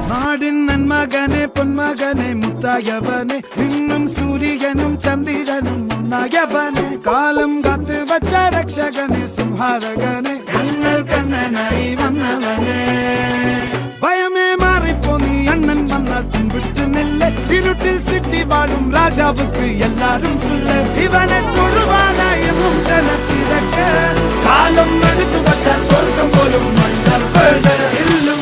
നാടിൻ നന്മകനെ പൊന്മകനെ മുത്തായവനെ നിന്നും സൂര്യനും ചന്ദ്രനും ഒന്നായവനെ കാലം കാത്ത് വച്ച രക്ഷകനെ സംഹാരകനെ ഞങ്ങൾ കണ്ണനായി വന്നവനെ ഭയമേ മാറിപ്പോ നീ അണ്ണൻ വന്നാൽ തുമ്പിട്ട് നെല്ല് ഇരുട്ടിൽ സിറ്റി വാഴും രാജാവുക്ക് എല്ലാരും സുല്ല് ഇവനെ തൊഴുവാനായെന്നും ജനത്തിരക്ക് കാലം എടുത്തു വച്ചാൽ സ്വർഗം പോലും മണ്ണൽ ഇല്ലും